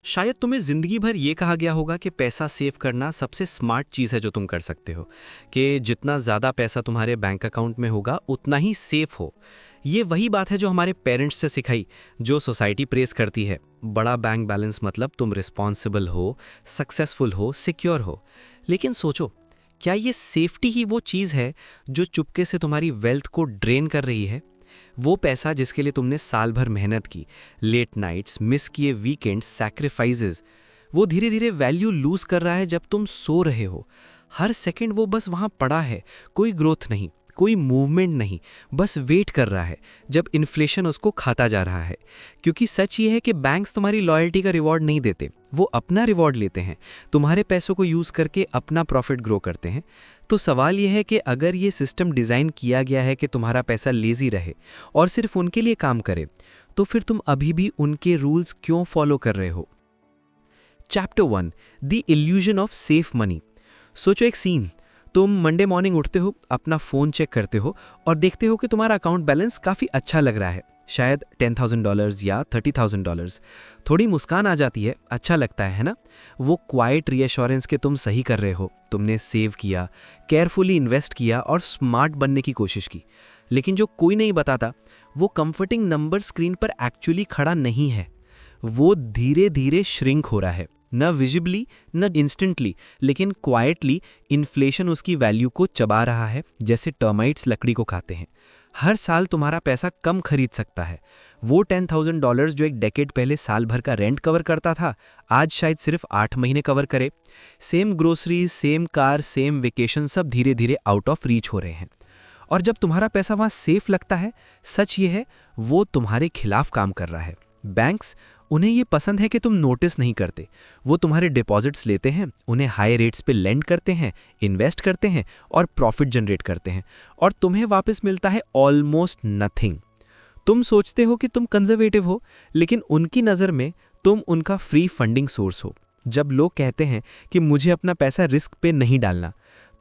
शायद तुम्हें ज़िंदगी भर ये कहा गया होगा कि पैसा सेव करना सबसे स्मार्ट चीज़ है जो तुम कर सकते हो, कि जितना ज़्यादा पैसा तुम्हारे बैंक अकाउंट में होगा उतना ही सेफ हो। ये वही बात है जो हमारे पेरेंट्स से सिखाई, जो सोसाइटी प्रेस करती है। बड़ा बैंक बैलेंस मतलब तुम रिस्पॉन्सिबल हो, सक्सेसफुल हो, सिक्योर हो। लेकिन सोचो, क्या ये सेफ्टी ही वो चीज़ है जो चुपके से तुम्हारी वेल्थ को ड्रेन कर रही है? वो पैसा जिसके लिए तुमने साल भर मेहनत की, लेट नाइट्स, मिस किए वीकेंड्स, सैक्रिफाइसेस, वो धीरे धीरे वैल्यू लूज कर रहा है जब तुम सो रहे हो। हर सेकंड वो बस वहाँ पड़ा है, कोई ग्रोथ नहीं, कोई मूवमेंट नहीं, बस वेट कर रहा है जब इन्फ्लेशन उसको खाता जा रहा है। क्योंकि सच ये है कि बैंक्स तुम्हारी लॉयल्टी का रिवॉर्ड नहीं देते, वो अपना रिवॉर्ड लेते हैं, तुम्हारे पैसों को यूज़ करके अपना प्रॉफिट ग्रो करते हैं। तो सवाल यह है कि अगर ये सिस्टम डिज़ाइन किया गया है कि तुम्हारा पैसा लेज़ी रहे और सिर्फ उनके लिए काम करे, तो फिर तुम अभी भी उनके रूल्स क्यों फॉलो कर रहे हो? Chapter 1, the illusion of safe money. सोचो एक सीन, तुम मंडे मॉर्निंग उठते हो, अपना फ़ोन चेक करते हो और देखते हो कि तुम्हारा अकाउंट बैलेंस काफ़ी अच्छा लग रहा है, शायद $10,000 या $30,000। थोड़ी मुस्कान आ जाती है, अच्छा लगता है ना? वो क्वाइट रीअश्योरेंस कि तुम सही कर रहे हो, तुमने सेव किया, केयरफुली इन्वेस्ट किया और स्मार्ट बनने की कोशिश की। लेकिन जो कोई नहीं बताता, वो कंफर्टिंग नंबर स्क्रीन पर एक्चुअली खड़ा नहीं है। वो धीरे धीरे श्रिंक हो रहा है, न विजिबली न इंस्टेंटली, लेकिन क्वाइटली इन्फ्लेशन उसकी वैल्यू को चबा रहा है, जैसे टर्माइट्स लकड़ी को खाते हैं। हर साल तुम्हारा पैसा कम खरीद सकता है। वो $10,000 जो एक डेकेड पहले साल भर का रेंट कवर करता था, आज शायद सिर्फ 8 महीने कवर करे। Same groceries, same car, same vacation, सब धीरे धीरे आउट ऑफ रीच हो रहे हैं। और जब तुम्हारा पैसा वहाँ सेफ लगता है, सच ये है वो तुम्हारे खिलाफ काम कर रहा है। बैंक्स, उन्हें ये पसंद है कि तुम नोटिस नहीं करते। वो तुम्हारे डिपॉजिट्स लेते हैं, उन्हें हाई रेट्स पे लेंड करते हैं, इन्वेस्ट करते हैं और प्रॉफिट जनरेट करते हैं, और तुम्हें वापस मिलता है ऑलमोस्ट नथिंग। तुम सोचते हो कि तुम कंजर्वेटिव हो, लेकिन उनकी नज़र में तुम उनका फ्री फंडिंग सोर्स हो। जब लोग कहते हैं कि मुझे अपना पैसा रिस्क पे नहीं डालना,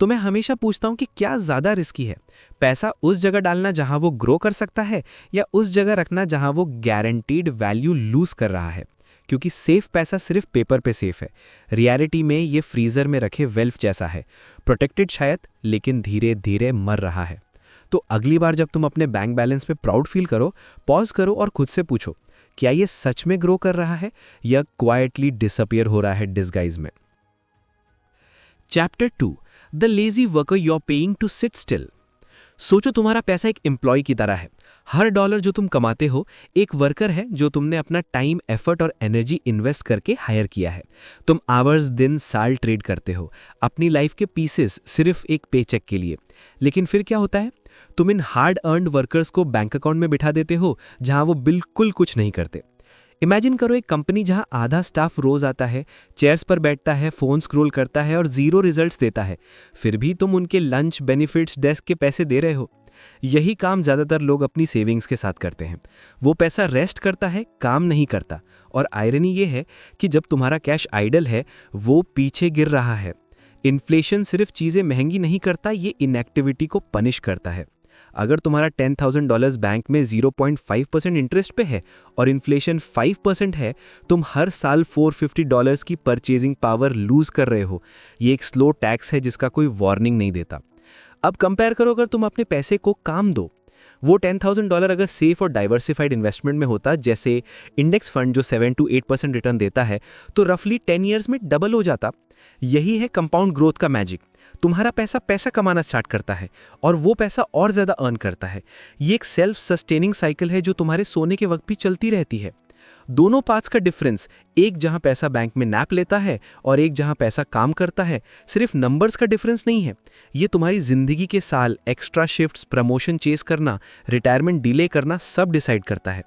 तो मैं हमेशा पूछता हूं कि क्या ज़्यादा रिस्की है, पैसा उस जगह डालना जहां वो ग्रो कर सकता है, या उस जगह रखना जहां वो गारंटीड वैल्यू लूज कर रहा है? क्योंकि सेफ पैसा सिर्फ पेपर पे सेफ है, रियलिटी में ये फ्रीजर में रखे वेल्थ जैसा है, प्रोटेक्टेड शायद, लेकिन धीरे धीरे मर रहा है। तो अगली बार जब तुम अपने बैंक बैलेंस पे प्राउड फील करो, पॉज करो और खुद से पूछो, क्या ये सच में ग्रो कर रहा है या क्वाइटली डिसअपियर हो रहा है डिस्गाइज में? Chapter 2, the lazy worker you are paying to sit still. सोचो तुम्हारा पैसा एक एम्प्लॉय की तरह है। हर डॉलर जो तुम कमाते हो एक वर्कर है जो तुमने अपना टाइम, एफर्ट और एनर्जी इन्वेस्ट करके हायर किया है। तुम आवर्स, दिन, साल ट्रेड करते हो, अपनी लाइफ के पीसेस सिर्फ एक पेचेक के लिए। लेकिन फिर क्या होता है? तुम इन हार्ड अर्नड वर्कर्स को बैंक अकाउंट में बिठा देते हो जहां वो बिल्कुल कुछ नहीं करते। इमेजिन करो एक कंपनी जहां आधा स्टाफ रोज आता है, चेयर्स पर बैठता है, फोन स्क्रॉल करता है और जीरो रिजल्ट्स देता है, फिर भी तुम उनके लंच, बेनिफिट्स, डेस्क के पैसे दे रहे हो। यही काम ज़्यादातर लोग अपनी सेविंग्स के साथ करते हैं। वो पैसा रेस्ट करता है, काम नहीं करता। और आयरनी ये है कि जब तुम्हारा कैश आइडल है, वो पीछे गिर रहा है। इन्फ्लेशन सिर्फ चीज़ें महंगी नहीं करता, ये इनएक्टिविटी को पनिश करता है। अगर तुम्हारा $10,000 बैंक में 0.5% इंटरेस्ट पे है और इन्फ्लेशन 5% है, तुम हर साल $450 की परचेजिंग पावर लूज कर रहे हो। ये एक स्लो टैक्स है जिसका कोई वार्निंग नहीं देता। अब कंपेयर करो, अगर तुम अपने पैसे को काम दो, वो $10,000 अगर सेफ और डाइवर्सिफाइड इन्वेस्टमेंट में होता, जैसे इंडेक्स फंड जो 7 to 8% रिटर्न देता है, तो रफली 10 ईयर्स में डबल हो जाता। यही है कंपाउंड ग्रोथ का मैजिक। तुम्हारा पैसा पैसा कमाना स्टार्ट करता है और वो पैसा और ज़्यादा अर्न करता है। ये एक सेल्फ सस्टेनिंग साइकिल है जो तुम्हारे सोने के वक्त भी चलती रहती है। दोनों पार्ट्स का डिफरेंस, एक जहां पैसा बैंक में नैप लेता है और एक जहां पैसा काम करता है, सिर्फ नंबर्स का डिफरेंस नहीं है। ये तुम्हारी जिंदगी के साल, एक्स्ट्रा शिफ्ट्स, प्रमोशन चेस करना, रिटायरमेंट डिले करना, सब डिसाइड करता है।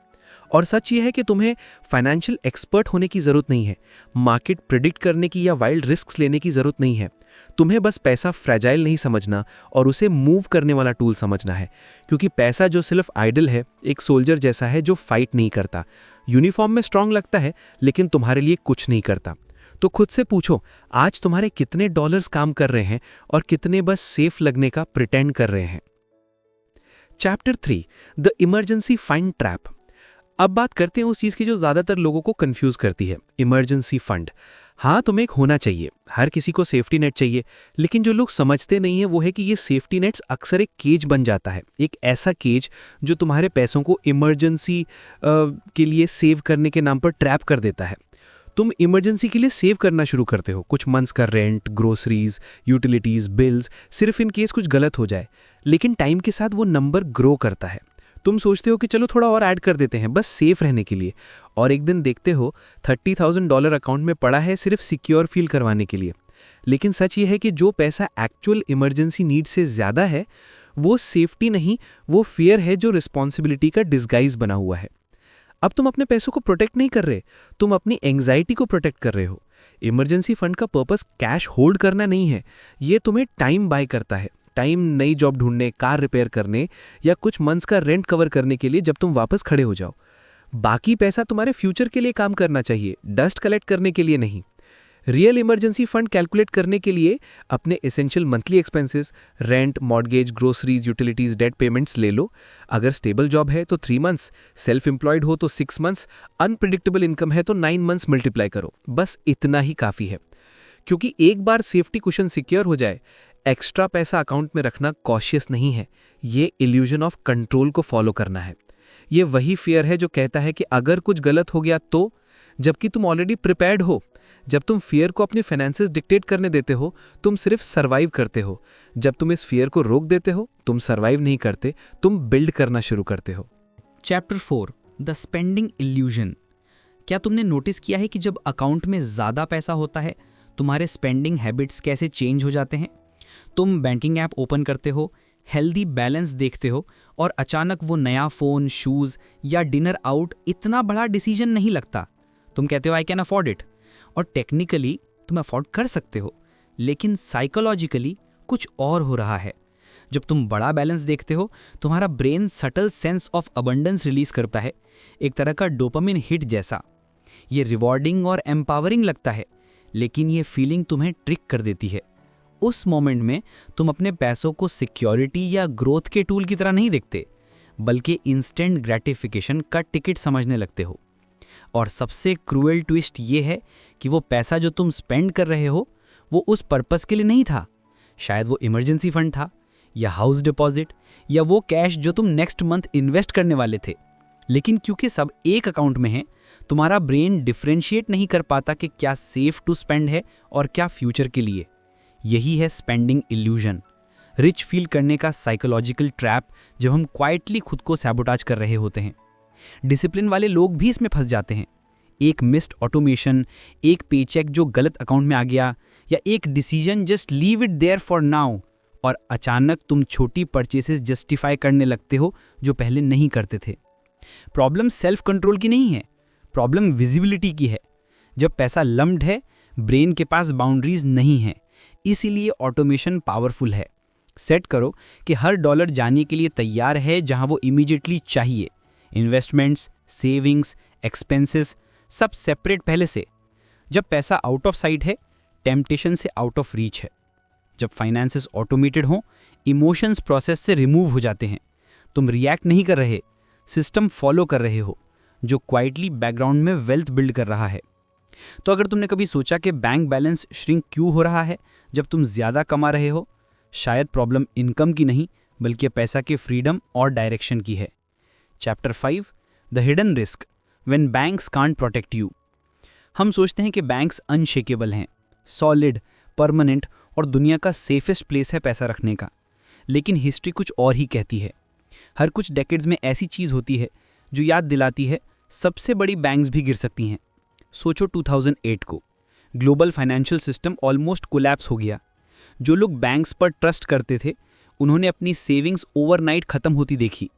और सच ये है कि तुम्हें फाइनेंशियल एक्सपर्ट होने की ज़रूरत नहीं है, मार्केट प्रिडिक्ट करने की या वाइल्ड रिस्क्स लेने की ज़रूरत नहीं है। तुम्हें बस पैसा फ्रेजाइल नहीं समझना और उसे मूव करने वाला टूल समझना है। क्योंकि पैसा जो सिर्फ आइडल है, एक सोल्जर जैसा है जो फाइट नहीं करता, यूनिफॉर्म में स्ट्रांग लगता है लेकिन तुम्हारे लिए कुछ नहीं करता। तो खुद से पूछो, आज तुम्हारे कितने डॉलर्स काम कर रहे हैं और कितने बस सेफ लगने का प्रिटेंड कर रहे हैं? Chapter 3, the emergency fund trap. अब बात करते हैं उस चीज़ की जो ज़्यादातर लोगों को कंफ्यूज करती है, इमरजेंसी फंड। हाँ, तुम्हें एक होना चाहिए, हर किसी को सेफ्टी नेट चाहिए, लेकिन जो लोग समझते नहीं है वो है कि ये सेफ्टी नेट्स अक्सर एक केज बन जाता है, एक ऐसा केज जो तुम्हारे पैसों को इमरजेंसी के लिए सेव करने के नाम पर ट्रैप कर देता है। तुम इमरजेंसी के लिए सेव करना शुरू करते हो, कुछ मंथ्स का रेंट, ग्रोसरीज, यूटिलिटीज़, बिल्स, सिर्फ इन केस कुछ गलत हो जाए। लेकिन टाइम के साथ वो नंबर ग्रो करता है। तुम सोचते हो कि चलो थोड़ा और ऐड कर देते हैं बस सेफ रहने के लिए, और एक दिन देखते हो $30,000 अकाउंट में पड़ा है सिर्फ सिक्योर फील करवाने के लिए। लेकिन सच ये है कि जो पैसा एक्चुअल इमरजेंसी नीड से ज़्यादा है वो सेफ्टी नहीं, वो फियर है जो रिस्पॉन्सिबिलिटी का डिस्गाइज बना हुआ है। अब तुम अपने पैसों को प्रोटेक्ट नहीं कर रहे, तुम अपनी एंग्जाइटी को प्रोटेक्ट कर रहे हो। इमरजेंसी फंड का पर्पस कैश होल्ड करना नहीं है, ये तुम्हें टाइम बाय करता है। टाइम नई जॉब ढूंढने, कार रिपेयर करने या कुछ मंथ्स का रेंट कवर करने के लिए जब तुम वापस खड़े हो जाओ। बाकी पैसा तुम्हारे फ्यूचर के लिए काम करना चाहिए, डस्ट कलेक्ट करने के लिए नहीं। रियल इमरजेंसी फंड कैलकुलेट करने के लिए अपने essential monthly expenses, rent, mortgage, groceries, utilities, debt payments ले लो। अगर स्टेबल जॉब है तो 3 मंथ्स, सेल्फ एम्प्लॉयड हो तो 6 मंथ्स, अनप्रिडिक्टेबल इनकम है तो 9 मंथ्स मल्टीप्लाई करो। बस इतना ही काफ़ी है, क्योंकि एक बार सेफ्टी कुशन सिक्योर हो जाए, एक्स्ट्रा पैसा अकाउंट में रखना कॉशियस नहीं है, ये इल्यूजन ऑफ कंट्रोल को फॉलो करना है। ये वही फियर है जो कहता है कि अगर कुछ गलत हो गया तो, जबकि तुम ऑलरेडी प्रिपेयर्ड हो। जब तुम फियर को अपनी फाइनेंसेस डिक्टेट करने देते हो, तुम सिर्फ सर्वाइव करते हो। जब तुम इस फियर को रोक देते हो, तुम सर्वाइव नहीं करते, तुम बिल्ड करना शुरू करते हो। Chapter 4, the spending illusion. क्या तुमने नोटिस किया है कि जब अकाउंट में ज़्यादा पैसा होता है, तुम्हारे स्पेंडिंग हैबिट्स कैसे चेंज हो जाते हैं? तुम बैंकिंग ऐप ओपन करते हो, हेल्दी बैलेंस देखते हो, और अचानक वो नया फ़ोन, शूज़ या डिनर आउट इतना बड़ा डिसीजन नहीं लगता। तुम कहते हो आई कैन अफोर्ड इट, और टेक्निकली तुम अफोर्ड कर सकते हो, लेकिन साइकोलॉजिकली कुछ और हो रहा है। जब तुम बड़ा बैलेंस देखते हो, तुम्हारा brain subtle sense of abundance release करता है, एक तरह का डोपामिन हिट जैसा। ये रिवॉर्डिंग और एम्पावरिंग लगता है, लेकिन ये फीलिंग तुम्हें ट्रिक कर देती है। उस मोमेंट में तुम अपने पैसों को सिक्योरिटी या ग्रोथ के टूल की तरह नहीं देखते, बल्कि इंस्टेंट ग्रेटिफिकेशन का टिकट समझने लगते हो। और सबसे क्रूएल ट्विस्ट ये है कि वो पैसा जो तुम स्पेंड कर रहे हो, वो उस पर्पस के लिए नहीं था। शायद वो इमरजेंसी फंड था, या हाउस डिपॉजिट, या वो कैश जो तुम नेक्स्ट मंथ इन्वेस्ट करने वाले थे। लेकिन क्योंकि सब एक अकाउंट में है, तुम्हारा ब्रेन डिफरेंशिएट नहीं कर पाता कि क्या सेफ टू स्पेंड है और क्या फ्यूचर के लिए। यही है स्पेंडिंग इल्यूजन, रिच फील करने का साइकोलॉजिकल ट्रैप, जब हम क्वाइटली खुद को सैबोटाज कर रहे होते हैं। डिसिप्लिन वाले लोग भी इसमें फंस जाते हैं। एक मिस्ड ऑटोमेशन, एक पेचेक जो गलत अकाउंट में आ गया, या एक decision just leave it there for now, और अचानक तुम छोटी परचेसेस जस्टिफाई करने लगते हो जो पहले नहीं करते थे। प्रॉब्लम सेल्फ कंट्रोल की नहीं है, प्रॉब्लम विजिबिलिटी की है। जब पैसा लम्प्ड है, ब्रेन के पास बाउंड्रीज नहीं है, इसीलिए ऑटोमेशन पावरफुल है। सेट करो कि हर डॉलर जाने के लिए तैयार है जहां वो इमीडिएटली चाहिए। इन्वेस्टमेंट्स, सेविंग्स, एक्सपेंसेस सब सेपरेट पहले से। जब पैसा आउट ऑफ साइट है, टेम्पटेशन से आउट ऑफ रीच है। जब फाइनेंसेस ऑटोमेटेड हों, इमोशंस प्रोसेस से रिमूव हो जाते हैं। तुम रिएक्ट नहीं कर रहे, सिस्टम फॉलो कर रहे हो, जो क्वाइटली बैकग्राउंड में वेल्थ बिल्ड कर रहा है। तो अगर तुमने कभी सोचा कि बैंक बैलेंस श्रिंक क्यों हो रहा है जब तुम ज़्यादा कमा रहे हो, शायद प्रॉब्लम इनकम की नहीं, बल्कि पैसा के फ्रीडम और डायरेक्शन की है। Chapter 5, the hidden risk when banks can't protect you. हम सोचते हैं कि बैंक्स अनशेकेबल हैं, सॉलिड, परमानेंट और दुनिया का सेफेस्ट प्लेस है पैसा रखने का। लेकिन हिस्ट्री कुछ और ही कहती है। हर कुछ डेकेड्स में ऐसी चीज़ होती है जो याद दिलाती है सबसे बड़ी बैंक्स भी गिर सकती हैं। सोचो 2008 को, global financial system almost collapse हो गया। जो लोग बैंक्स पर ट्रस्ट करते थे, उन्होंने अपनी सेविंग्स ओवरनाइट खत्म होती देखी।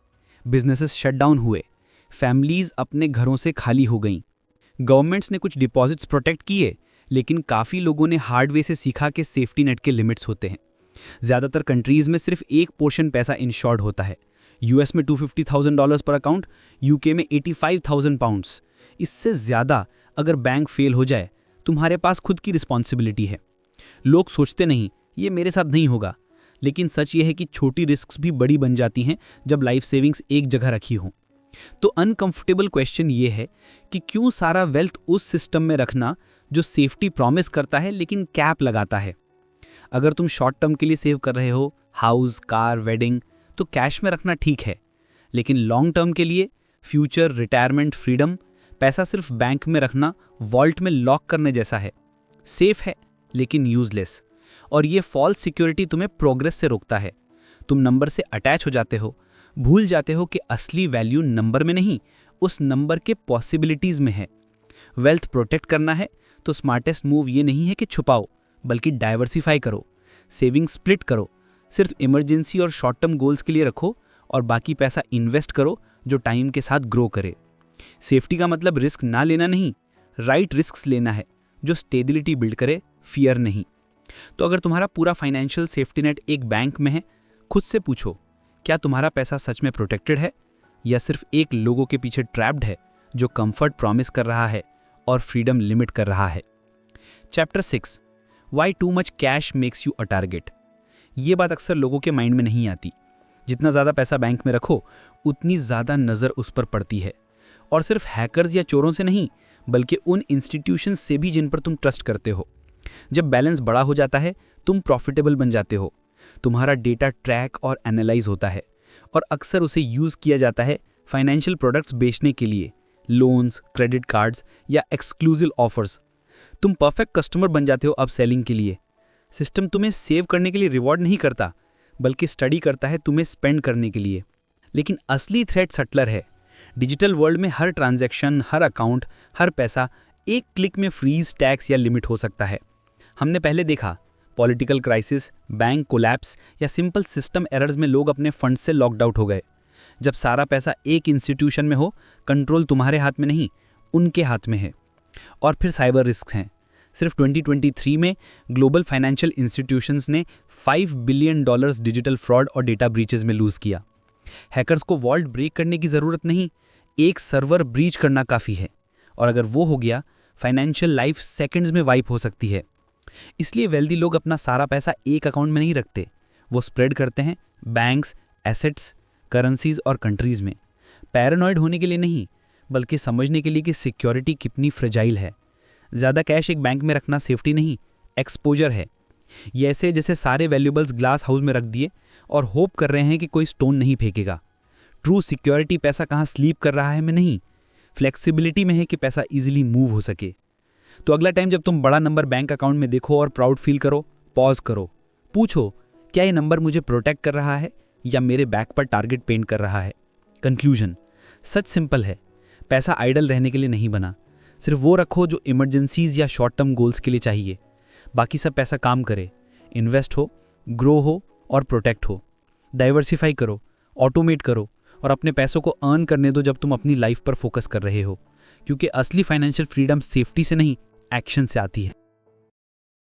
बिजनेसेस शट डाउन हुए, फैमिलीज अपने घरों से खाली हो गईं। गवर्नमेंट्स ने कुछ डिपॉजिट्स प्रोटेक्ट किए, लेकिन काफ़ी लोगों ने हार्ड वे से सीखा कि सेफ्टी नेट के लिमिट्स होते हैं। ज़्यादातर कंट्रीज़ में सिर्फ एक पोर्शन पैसा इंश्योर्ड होता है। यूएस में $250,000 पर अकाउंट, यूके में 85,000 पाउंड्स। इससे ज़्यादा अगर बैंक फेल हो जाए, तुम्हारे पास खुद की रिस्पॉन्सिबिलिटी है। लोग सोचते नहीं ये मेरे साथ नहीं होगा, लेकिन सच ये है कि छोटी रिस्क्स भी बड़ी बन जाती हैं जब लाइफ सेविंग्स एक जगह रखी हो। तो अनकंफर्टेबल क्वेश्चन ये है कि क्यों सारा वेल्थ उस सिस्टम में रखना जो सेफ्टी प्रॉमिस करता है लेकिन कैप लगाता है। अगर तुम शॉर्ट टर्म के लिए सेव कर रहे हो, हाउस, कार, वेडिंग, तो कैश में रखना ठीक है, लेकिन लॉन्ग टर्म के लिए फ्यूचर, रिटायरमेंट, फ्रीडम, पैसा सिर्फ बैंक में रखना वॉल्ट में लॉक करने जैसा है। सेफ है लेकिन यूजलेस, और ये फॉल्स सिक्योरिटी तुम्हें प्रोग्रेस से रोकता है। तुम नंबर से अटैच हो जाते हो, भूल जाते हो कि असली वैल्यू नंबर में नहीं, उस नंबर के पॉसिबिलिटीज में है। वेल्थ प्रोटेक्ट करना है तो स्मार्टेस्ट मूव ये नहीं है कि छुपाओ, बल्कि डाइवर्सिफाई करो, सेविंग स्प्लिट करो, सिर्फ इमरजेंसी और शॉर्ट टर्म गोल्स के लिए रखो और बाकी पैसा इन्वेस्ट करो जो टाइम के साथ ग्रो करे। सेफ्टी का मतलब रिस्क ना लेना नहीं, राइट रिस्क लेना है जो स्टेबिलिटी बिल्ड करे, फियर नहीं। तो अगर तुम्हारा पूरा फाइनेंशियल सेफ्टी नेट एक बैंक में है, खुद से पूछो, क्या तुम्हारा पैसा सच में प्रोटेक्टेड है या सिर्फ एक लोगों के पीछे ट्रैप्ड है जो कंफर्ट प्रॉमिस कर रहा है और फ्रीडम लिमिट कर रहा है। Chapter 6, why too much cash makes you a target. ये बात अक्सर लोगों के माइंड में नहीं आती। जितना ज़्यादा पैसा बैंक में रखो उतनी ज़्यादा नज़र उस पर पड़ती है, और सिर्फ हैकर्स या चोरों से नहीं, बल्कि उन इंस्टीट्यूशंस से भी जिन पर तुम ट्रस्ट करते हो। जब बैलेंस बड़ा हो जाता है तुम प्रॉफिटेबल बन जाते हो, तुम्हारा डेटा ट्रैक और एनालाइज होता है, और अक्सर उसे यूज़ किया जाता है फाइनेंशियल प्रोडक्ट्स बेचने के लिए, लोन्स, क्रेडिट कार्ड्स या एक्सक्लूसिव ऑफर्स। तुम परफेक्ट कस्टमर बन जाते हो अब सेलिंग के लिए। सिस्टम तुम्हें सेव करने के लिए रिवॉर्ड नहीं करता, बल्कि स्टडी करता है तुम्हें स्पेंड करने के लिए। लेकिन असली थ्रेट सटलर है। डिजिटल वर्ल्ड में हर ट्रांजैक्शन, हर अकाउंट, हर पैसा एक क्लिक में फ्रीज, टैक्स या लिमिट हो सकता है। हमने पहले देखा पॉलिटिकल क्राइसिस, बैंक कोलैप्स या सिंपल सिस्टम एरर्स में लोग अपने फंड से लॉकड आउट हो गए। जब सारा पैसा एक इंस्टीट्यूशन में हो, कंट्रोल तुम्हारे हाथ में नहीं, उनके हाथ में है। और फिर साइबर रिस्क हैं। सिर्फ 2023 में ग्लोबल फाइनेंशियल इंस्टीट्यूशंस ने $5 बिलियन डिजिटल फ्रॉड और डेटा ब्रीचेस में लूज किया। हैकर्स को वॉल्ट ब्रेक करने की ज़रूरत नहीं, एक सर्वर ब्रीच करना काफ़ी है, और अगर वो हो गया, फाइनेंशियल लाइफ सेकंड्स में वाइप हो सकती है। इसलिए वेल्दी लोग अपना सारा पैसा एक अकाउंट में नहीं रखते, वो स्प्रेड करते हैं बैंक्स, एसेट्स, करेंसीज और कंट्रीज़ में। पैरानॉइड होने के लिए नहीं, बल्कि समझने के लिए कि सिक्योरिटी कितनी फ्रेजाइल है। ज़्यादा कैश एक बैंक में रखना सेफ्टी नहीं, एक्सपोजर है। ये ऐसे जैसे सारे वैल्यूबल्स ग्लास हाउस में रख दिए और होप कर रहे हैं कि कोई स्टोन नहीं फेंकेगा। ट्रू सिक्योरिटी पैसा कहाँ स्लीप कर रहा है में नहीं, फ्लेक्सिबिलिटी में है कि पैसा इजीली मूव हो सके। तो अगला टाइम जब तुम बड़ा नंबर बैंक अकाउंट में देखो और प्राउड फील करो, पॉज करो, पूछो, क्या ये नंबर मुझे प्रोटेक्ट कर रहा है या मेरे बैक पर टारगेट पेंट कर रहा है। कंक्लूजन सच सिंपल है, पैसा आइडल रहने के लिए नहीं बना। सिर्फ वो रखो जो इमरजेंसीज या शॉर्ट टर्म गोल्स के लिए चाहिए। बाकी सब पैसा काम करे, इन्वेस्ट हो, ग्रो हो और प्रोटेक्ट हो। डाइवर्सिफाई करो, ऑटोमेट करो और अपने पैसों को अर्न करने दो जब तुम अपनी लाइफ पर फोकस कर रहे हो, क्योंकि असली फाइनेंशियल फ्रीडम सेफ्टी से नहीं, एक्शन से आती है।